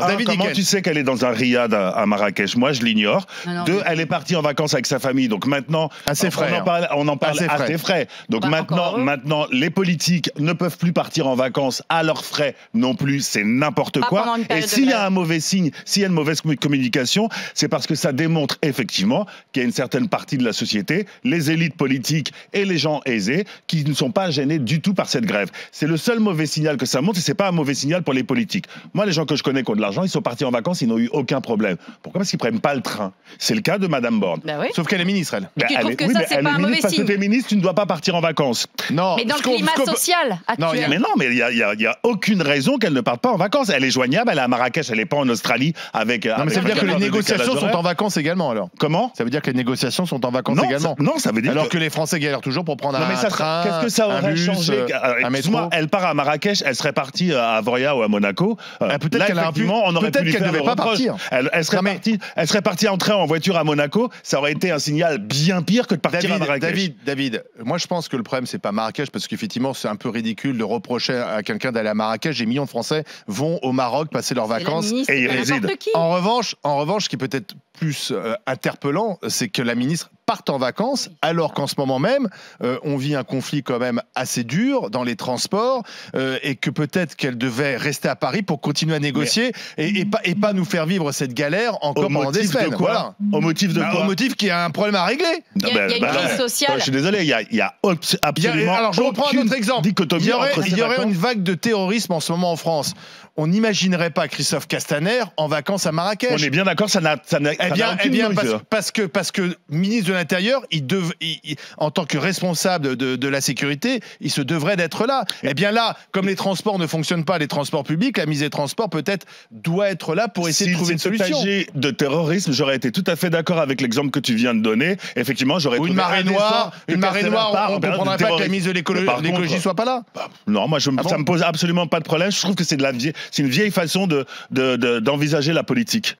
Alors, David comment Icke. tu sais qu'elle est dans un riad à Marrakech? Moi, je l'ignore. Deux, elle est partie en vacances avec sa famille. Donc maintenant, à ses frais, on en parle à ses frais. Donc maintenant, les politiques ne peuvent plus partir en vacances à leurs frais non plus. C'est n'importe quoi. Et s'il y a un mauvais signe, s'il y a une mauvaise communication, c'est parce que ça démontre effectivement qu'il y a une certaine partie de la société, les élites politiques et les gens aisés, qui ne sont pas gênés du tout par cette grève. C'est le seul mauvais signal que ça montre, et c'est pas un mauvais signal pour les politiques. Moi, les gens que je connais qui ont de l'argent, ils sont partis en vacances, ils n'ont eu aucun problème. Pourquoi? Parce qu'ils prennent pas le train. C'est le cas de Madame Borne. Bah oui. Sauf qu'elle est ministre, elle. Et tu trouves que ça, c'est pas un mauvais signe? Parce que tu es ministre, tu ne dois pas partir en vacances. Non. Mais dans le climat social actuel. Mais il y a aucune raison qu'elle ne parte pas en vacances. Elle est joignable, elle est à Marrakech, elle n'est pas en Australie avec. Non, mais ça veut dire que les négociations sont en vacances également, alors. Comment? Ça veut dire que les négociations sont en vacances également. Non, ça veut dire. Alors que les Français galèrent toujours pour prendre un train. Qu'est-ce que ça aurait changé? Un métro. Elle part à Marrakech, elle serait partie à Avoria ou à Monaco. Peut-être qu'elle a un on aurait pu lui faire devait pas partir. Elle serait partie en train en voiture à Monaco. Ça aurait été un signal bien pire que de partir à Marrakech. David, moi je pense que le problème c'est pas Marrakech, parce qu'effectivement c'est un peu ridicule de reprocher à quelqu'un d'aller à Marrakech. Des millions de Français vont au Maroc passer leurs vacances et ils résident. En revanche, ce qui peut être plus interpellant, c'est que la ministre parte en vacances alors qu'en ce moment même on vit un conflit quand même assez dur dans les transports, et que peut-être qu'elle devait rester à Paris pour continuer à négocier et pas nous faire vivre cette galère encore pendant des semaines. Voilà. Au motif de quoi? Au motif qu'il y a un problème à régler. Il y a une crise sociale. Je suis désolé, il y a absolument. Alors je reprends un autre exemple. Il y aurait une vague de terrorisme en ce moment en France. On n'imaginerait pas Christophe Castaner en vacances à Marrakech. On est bien d'accord, ça n'a parce que ministre de l'Intérieur, en tant que responsable de la sécurité, il se devrait d'être là. Eh bien là, comme les transports ne fonctionnent pas, les transports publics, la ministre des Transports peut-être doit être là pour essayer de trouver une solution. S'il s'agit de terrorisme, j'aurais été tout à fait d'accord avec l'exemple que tu viens de donner. Effectivement, j'aurais trouvé une marée noire, on ne comprendrait pas que la ministre de l'écologie soit pas là. Non, moi ça me pose absolument pas de problème. Je trouve que c'est une vieille façon d'envisager la politique.